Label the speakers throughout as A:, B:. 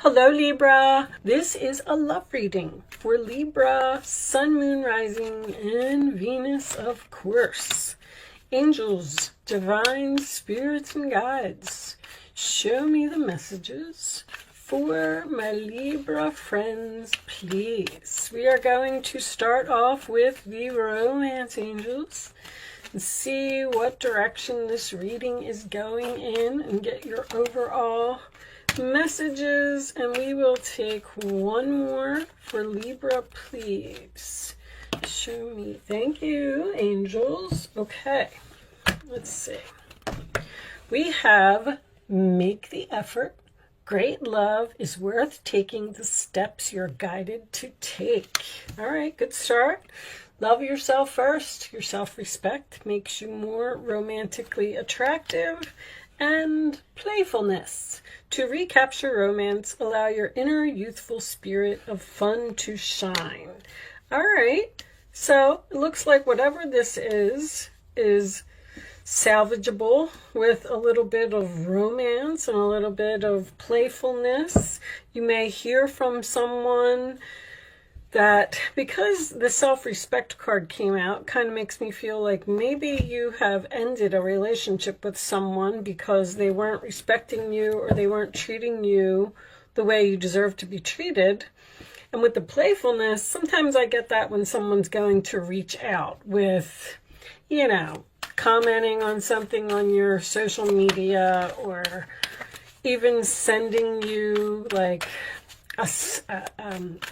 A: Hello Libra, this is a love reading for Libra, Sun, Moon, Rising, and Venus, of course. Angels, divine spirits, and guides, show me the messages for my Libra friends, please. We are going to start off with the romance angels and see what direction this reading is going in and get your overall messages, and we will take one more for Libra, please. Show me. Thank you, angels. Okay, let's see. We have make the effort. Great love is worth taking the steps you're guided to take. All right, good start. Love yourself first. Your self-respect makes you more romantically attractive, and playfulness. To recapture romance, allow your inner youthful spirit of fun to shine. All right, so it looks like whatever this is salvageable with a little bit of romance and a little bit of playfulness. You may hear from someone that, because the self-respect card came out, kind of makes me feel like maybe you have ended a relationship with someone because they weren't respecting you or they weren't treating you the way you deserve to be treated. And with the playfulness, sometimes I get that when someone's going to reach out with, you know, commenting on something on your social media, or even sending you like a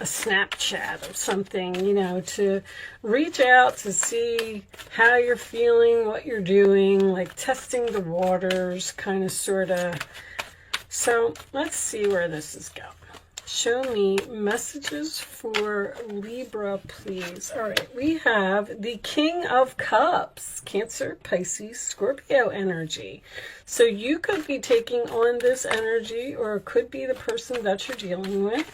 A: Snapchat or something, you know, to reach out to see how you're feeling, what you're doing, like testing the waters, kind of, sort of. So let's see where this is going. Show me messages for Libra, please. All right, we have the King of Cups, Cancer, Pisces, Scorpio energy. So you could be taking on this energy, or it could be the person that you're dealing with.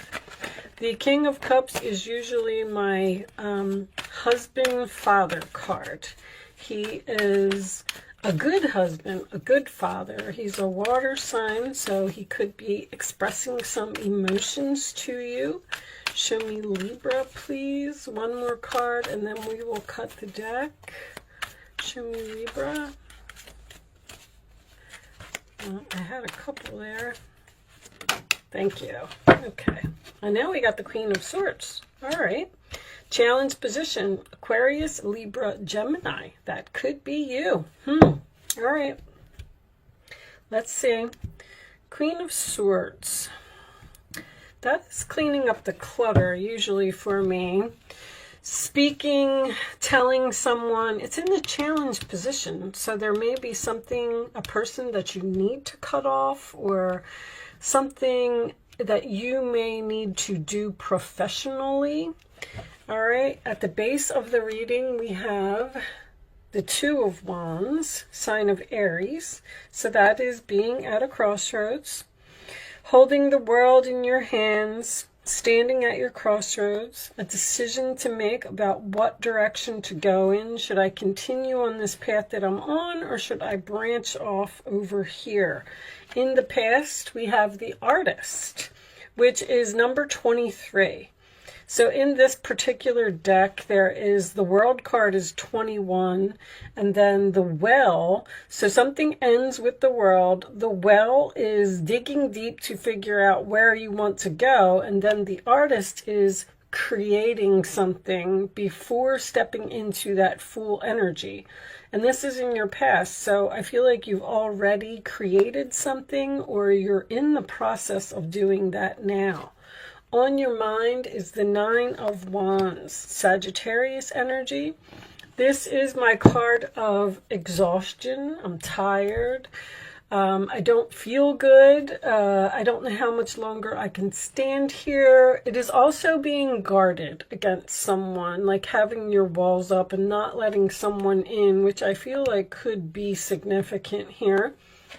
A: The King of Cups is usually my husband, father card. He is a good husband, a good father. He's a water sign, so he could be expressing some emotions to you. Show me Libra, please. One more card, and then we will cut the deck. Show me Libra. I had a couple there. Thank you. Okay. And now we got the Queen of Swords. All right. Challenge position, Aquarius, Libra, Gemini. That could be you. All right. Let's see. Queen of Swords. That is cleaning up the clutter, usually for me. Speaking, telling someone, it's in the challenge position. So there may be something, a person that you need to cut off, or something that you may need to do professionally. All right, at the base of the reading, we have the Two of Wands, sign of Aries. So that is being at a crossroads, holding the world in your hands, standing at your crossroads, a decision to make about what direction to go in. Should I continue on this path that I'm on, or should I branch off over here? In the past, we have the Artist, which is number 23. So in this particular deck, there is the World card is 21, and then the Well. So something ends with the World. The Well is digging deep to figure out where you want to go, and then the Artist is creating something before stepping into that Fool energy. And this is in your past, so I feel like you've already created something, or you're in the process of doing that now. On your mind is the Nine of Wands, Sagittarius energy. This is my card of exhaustion. I'm tired. I don't feel good. I don't know how much longer I can stand here. It is also being guarded against someone, like having your walls up and not letting someone in, which I feel like could be significant here.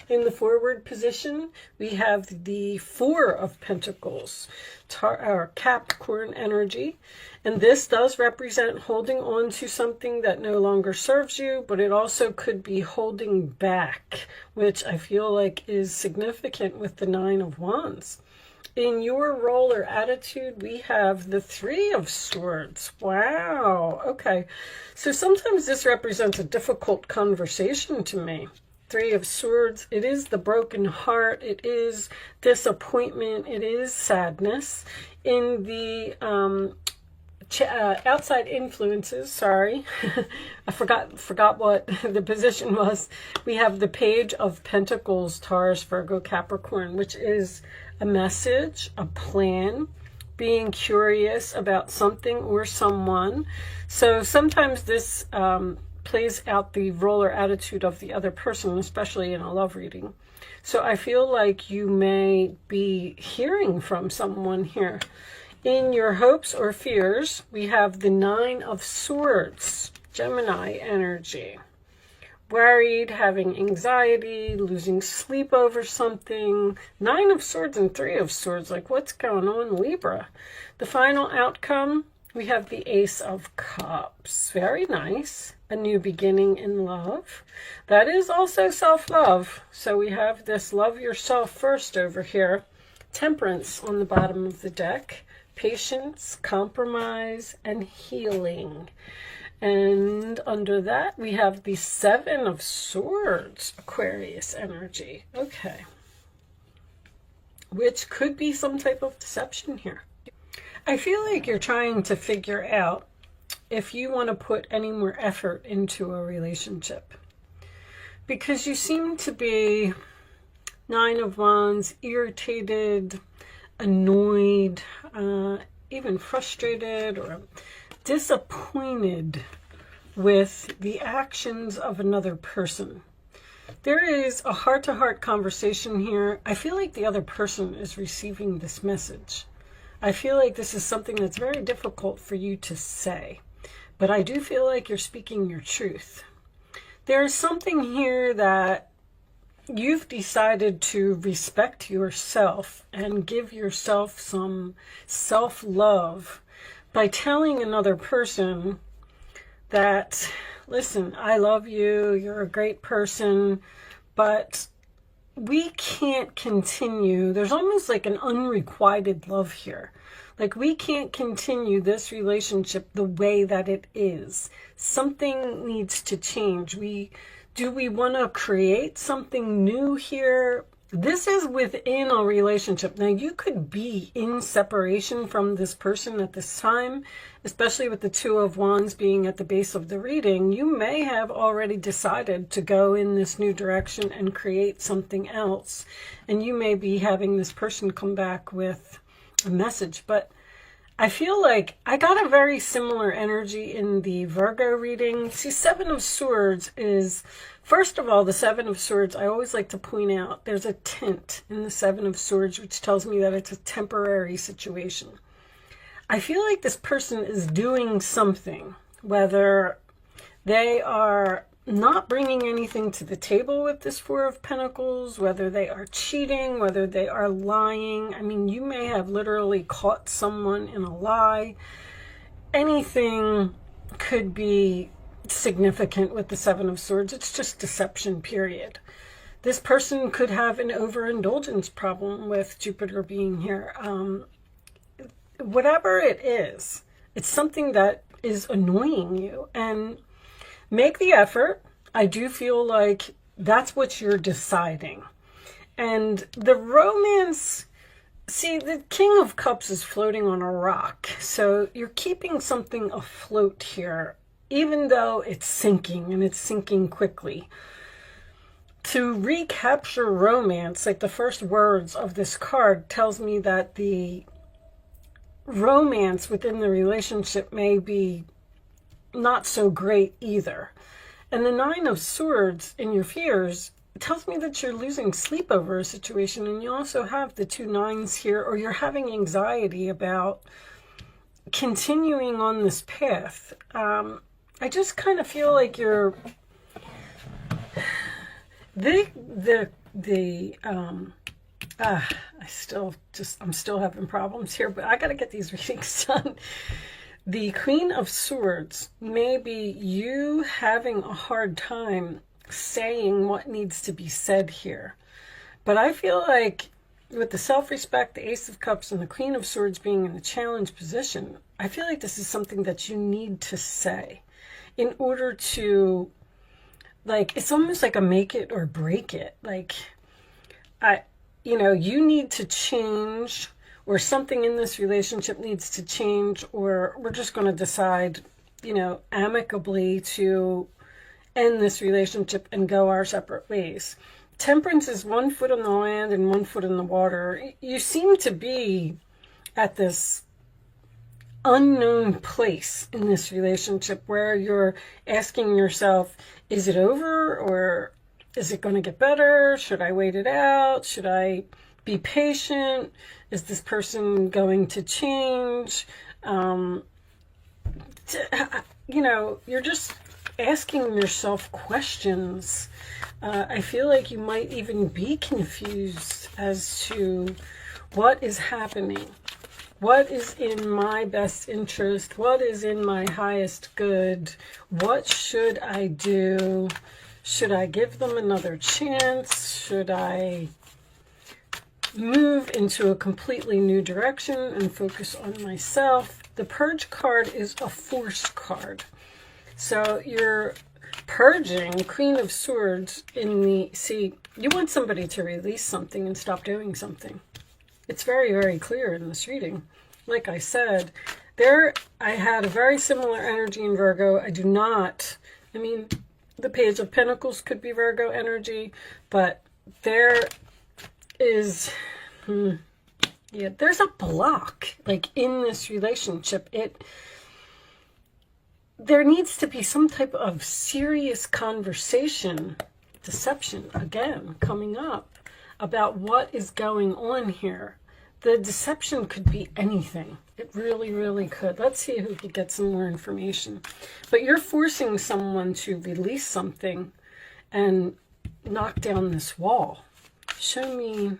A: In the forward position, we have the Four of Pentacles, Capricorn energy. And this does represent holding on to something that no longer serves you, but it also could be holding back, which I feel like is significant with the Nine of Wands. in your role or attitude, we have the Three of Swords. Wow. Okay. So sometimes this represents a difficult conversation to me. Three of Swords, it is the broken heart, it is disappointment, it is sadness. In the outside influences, sorry, I forgot what the position was. We have the Page of Pentacles, Taurus, Virgo, Capricorn, which is a message, a plan, being curious about something or someone. So sometimes this plays out the role or attitude of the other person, especially in a love reading. So I feel like you may be hearing from someone here. In your hopes or fears, we have the Nine of Swords, Gemini energy. Worried, having anxiety, losing sleep over something. Nine of Swords and Three of Swords, like what's going on, Libra? The final outcome, we have the Ace of Cups. Very nice. A new beginning in love. That is also self-love. So we have this love yourself first over here. Temperance on the bottom of the deck. Patience, compromise, and healing. And under that, we have the Seven of Swords, Aquarius energy. Okay. Which could be some type of deception here. I feel like you're trying to figure out if you want to put any more effort into a relationship. Because you seem to be Nine of Wands, irritated, annoyed, even frustrated or disappointed with the actions of another person. There is a heart-to-heart conversation here. I feel like the other person is receiving this message. I feel like this is something that's very difficult for you to say, but I do feel like you're speaking your truth. There's something here that you've decided to respect yourself and give yourself some self-love by telling another person that, listen, I love you, you're a great person, but we can't continue. There's almost like an unrequited love here. Like we can't continue this relationship the way that it is. Something needs to change. Do we want to create something new here? This is within a relationship. Now, you could be in separation from this person at this time, especially with the Two of Wands being at the base of the reading. You may have already decided to go in this new direction and create something else. And you may be having this person come back with a message. But I feel like I got a very similar energy in the Virgo reading. See, Seven of Swords is, first of all, the Seven of Swords, I always like to point out, there's a tint in the Seven of Swords, which tells me that it's a temporary situation. I feel like this person is doing something, whether they are not bringing anything to the table with this Four of Pentacles, whether they are cheating, whether they are lying. I mean, you may have literally caught someone in a lie. Anything could be significant with the Seven of Swords. It's just deception, period. This person could have an overindulgence problem with Jupiter being here. Whatever it is, it's something that is annoying you. And make the effort. I do feel like that's what you're deciding. And the romance, see, the King of Cups is floating on a rock. So you're keeping something afloat here, even though it's sinking, and it's sinking quickly. To recapture romance, like the first words of this card tells me that the romance within the relationship may be not so great either. And the Nine of Swords in your fears tells me that you're losing sleep over a situation, and you also have the two nines here, or you're having anxiety about continuing on this path. I just kind of feel like you're I'm still having problems here, but I got to get these readings done. The Queen of Swords may be you having a hard time saying what needs to be said here. But I feel like with the self-respect, the Ace of Cups, and the Queen of Swords being in the challenge position, I feel like this is something that you need to say in order to, like, it's almost like a make it or break it. Like, you need to change, or something in this relationship needs to change, or we're just going to decide, amicably to end this relationship and go our separate ways. Temperance is 1 foot on the land and 1 foot in the water. You seem to be at this unknown place in this relationship where you're asking yourself, is it over, or is it going to get better? Should I wait it out? Should I be patient? Is this person going to change? You're just asking yourself questions. I feel like you might even be confused as to what is happening. What is in my best interest? What is in my highest good? What should I do? Should I give them another chance? Should I move into a completely new direction and focus on myself? The Purge card is a Force card. So you're purging, Queen of Swords see, you want somebody to release something and stop doing something. It's very, very clear in this reading. Like I said, I had a very similar energy in Virgo. The Page of Pentacles could be Virgo energy, but there is, there's a block, like, in this relationship. There needs to be some type of serious conversation, deception, again, coming up about what is going on here. The deception could be anything. It really, really could. Let's see who could get some more information. But you're forcing someone to release something and knock down this wall. Show me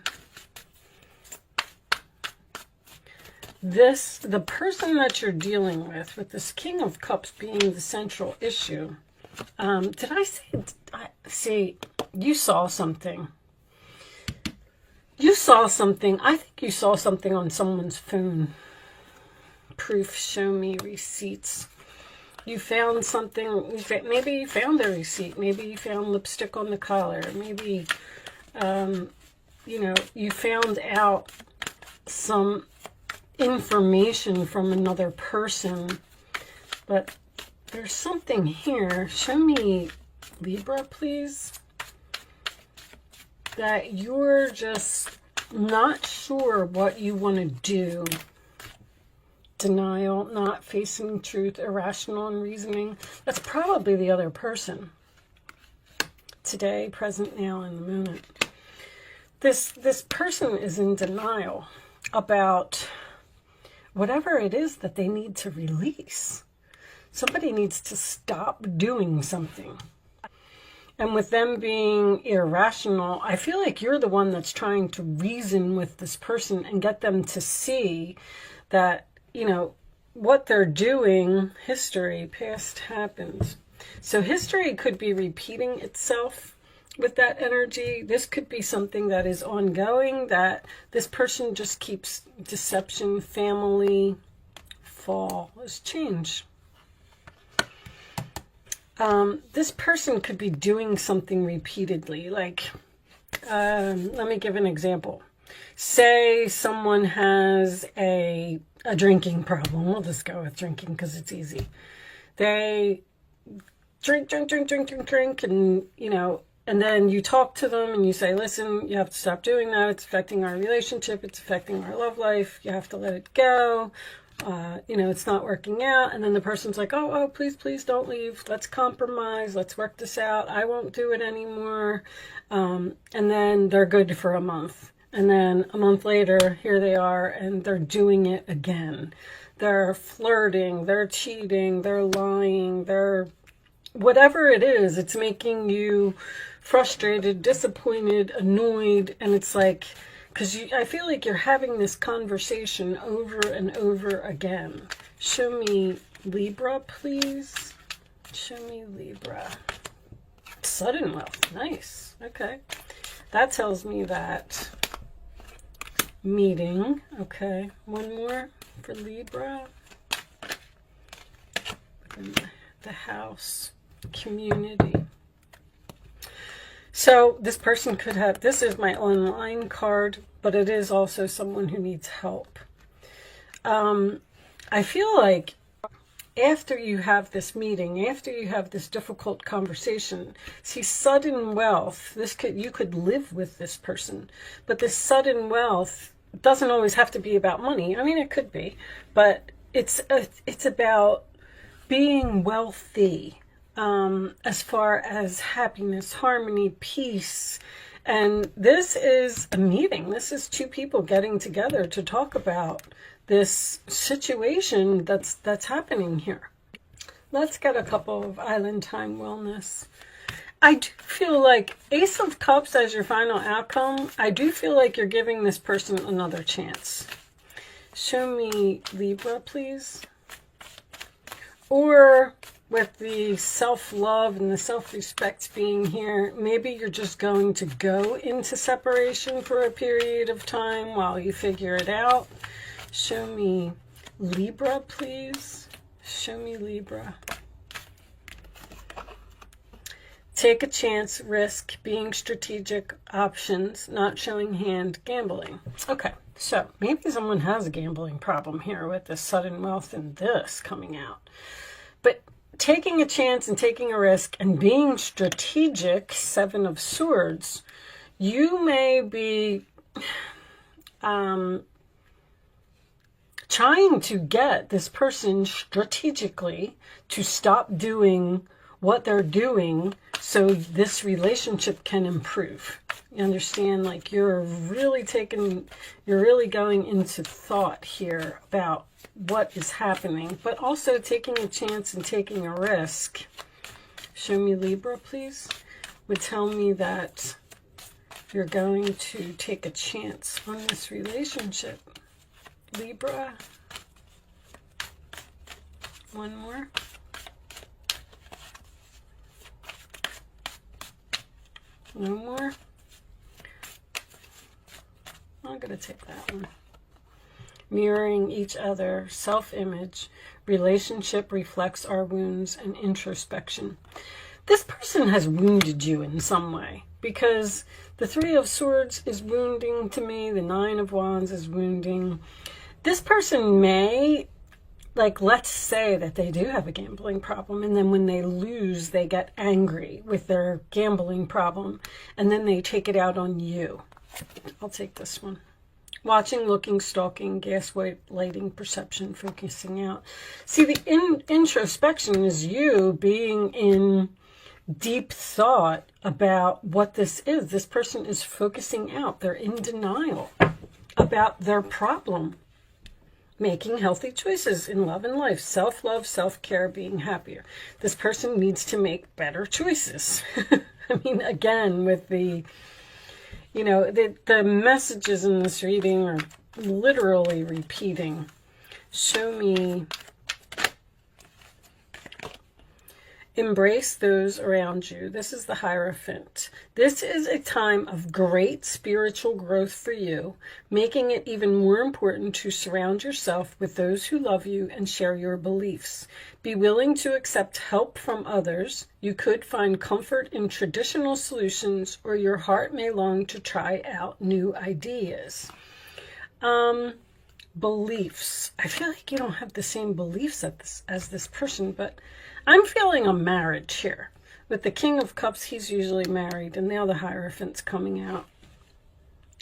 A: this, the person that you're dealing with this King of Cups being the central issue. Did I say, you saw something. You saw something. I think you saw something on someone's phone. Proof, show me receipts. You found something. Maybe you found a receipt. Maybe you found lipstick on the collar. Maybe, you found out some information from another person. But there's something here. Show me Libra, please. That you're just not sure what you want to do. Denial, not facing truth, irrational and reasoning. That's probably the other person. Today, present, now, in the moment. This person is in denial about whatever it is that they need to release. Somebody needs to stop doing something. And with them being irrational, I feel like you're the one that's trying to reason with this person and get them to see that, what they're doing, history, past happened. So history could be repeating itself with that energy. This could be something that is ongoing, that this person just keeps deception, family, fall, is change. This person could be doing something repeatedly. Like, let me give an example. Say someone has a drinking problem. We'll just go with drinking because it's easy. They drink, and, and then you talk to them and you say, listen, you have to stop doing that. It's affecting our relationship. It's affecting our love life. You have to let it go. It's not working out. And then the person's like, oh, please don't leave. Let's compromise. Let's work this out. I won't do it anymore. And then they're good for a month. And then a month later, here they are, and they're doing it again. They're flirting, they're cheating, they're lying, they're whatever it is, it's making you frustrated, disappointed, annoyed. And it's like, because I feel like you're having this conversation over and over again. Show me Libra, please. Show me Libra. Sudden wealth. Nice. Okay. That tells me that meeting. Okay, one more for Libra. And the house, community. So this person could have, this is my online card, but it is also someone who needs help. I feel like after you have this meeting, after you have this difficult conversation, see, sudden wealth, you could live with this person, but this sudden wealth doesn't always have to be about money. I mean, it could be, but it's about being wealthy, as far as happiness, harmony, peace. And this is a meeting. This is two people getting together to talk about this situation that's happening here. Let's get a couple of Island Time Wellness. I do feel like Ace of Cups as your final outcome. I do feel like you're giving this person another chance. Show me Libra, please. Or with the self-love and the self-respect being here, maybe you're just going to go into separation for a period of time while you figure it out. Show me Libra, please. Show me Libra. Take a chance, risk, being strategic, options, not showing hand, gambling. Okay, so maybe someone has a gambling problem here with this sudden wealth and this coming out. But taking a chance and taking a risk and being strategic, Seven of Swords, you may be trying to get this person strategically to stop doing what they're doing so this relationship can improve. You understand? Like you're really going into thought here about what is happening, but also taking a chance and taking a risk. Show me Libra, please. Would tell me that you're going to take a chance on this relationship. Libra. One more. No more. I'm going to take that one. Mirroring each other, self-image, relationship reflects our wounds, and introspection. This person has wounded you in some way, because the Three of Swords is wounding to me. The Nine of Wands is wounding. This person may, like, let's say that they do have a gambling problem, and then when they lose, they get angry with their gambling problem, and then they take it out on you. I'll take this one. Watching, looking, stalking, gaslighting, perception, focusing out. See, the introspection is you being in deep thought about what this is. This person is focusing out. They're in denial about their problem. Making healthy choices in love and life. Self-love, self-care, being happier. This person needs to make better choices. I mean, again, with the, you know, the messages in this reading are literally repeating. Show me. Embrace those around you. This is the Hierophant. This is a time of great spiritual growth for you, making it even more important to surround yourself with those who love you and share your beliefs. Be willing to accept help from others. You could find comfort in traditional solutions, or your heart may long to try out new ideas. Beliefs. I feel like you don't have the same beliefs as this person, but I'm feeling a marriage here. With the King of Cups, he's usually married, and now the Hierophant's coming out.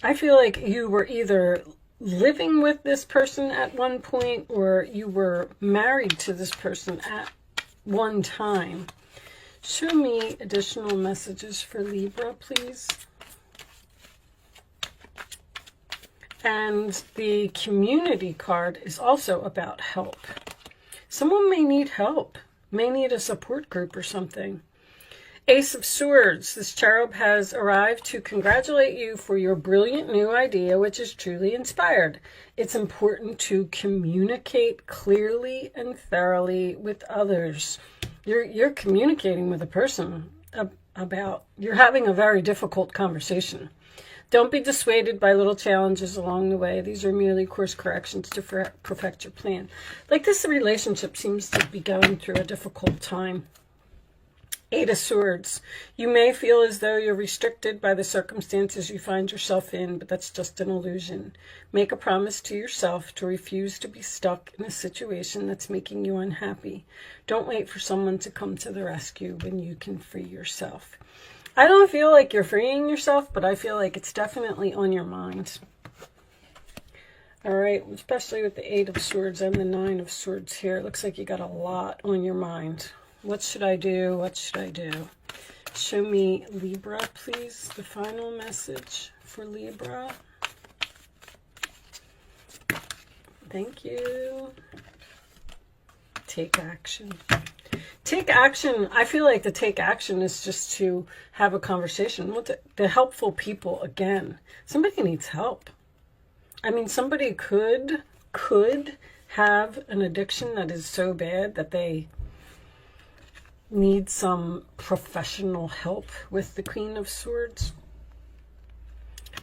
A: I feel like you were either living with this person at one point, or you were married to this person at one time. Show me additional messages for Libra, please. And the Community card is also about help. Someone may need help, may need a support group or something. Ace of Swords, this cherub has arrived to congratulate you for your brilliant new idea, which is truly inspired. It's important to communicate clearly and thoroughly with others. You're communicating with a person about, you're having a very difficult conversation. Don't be dissuaded by little challenges along the way. These are merely course corrections to perfect your plan. Like, this relationship seems to be going through a difficult time. 8 of Swords. You may feel as though you're restricted by the circumstances you find yourself in, but that's just an illusion. Make a promise to yourself to refuse to be stuck in a situation that's making you unhappy. Don't wait for someone to come to the rescue when you can free yourself. I don't feel like you're freeing yourself, but I feel like it's definitely on your mind. All right, especially with the 8 of Swords and the 9 of Swords here. It looks like you got a lot on your mind. What should I do? What should I do? Show me Libra, please. The final message for Libra. Thank you. Take action. Take action. I feel like the take action is just to have a conversation with the helpful people again. Somebody needs help. I mean, somebody could have an addiction that is so bad that they need some professional help with the Queen of Swords.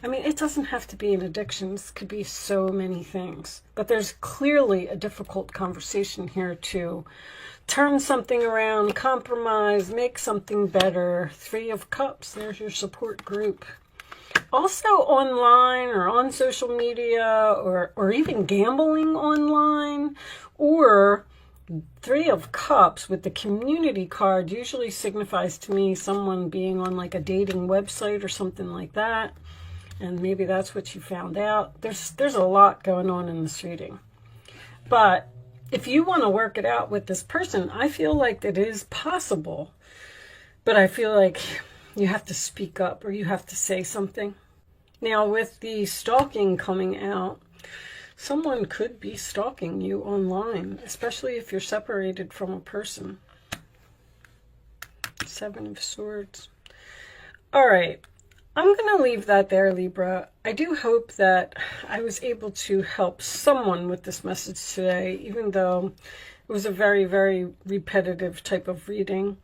A: I mean, it doesn't have to be an addiction. This could be so many things. But there's clearly a difficult conversation here to turn something around, compromise, make something better. 3 of Cups, there's your support group. Also online or on social media, or even gambling online, or 3 of Cups with the community card usually signifies to me someone being on like a dating website or something like that. And maybe that's what you found out. There's a lot going on in this reading. But if you want to work it out with this person, I feel like it is possible. But I feel like you have to speak up, or you have to say something. Now, with the stalking coming out, someone could be stalking you online, especially if you're separated from a person. 7 of Swords. All right. I'm going to leave that there, Libra. I do hope that I was able to help someone with this message today, even though it was a very, very repetitive type of reading.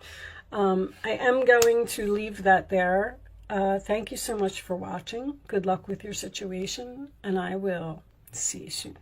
A: I am going to leave that there. Thank you so much for watching. Good luck with your situation, and I will see you soon.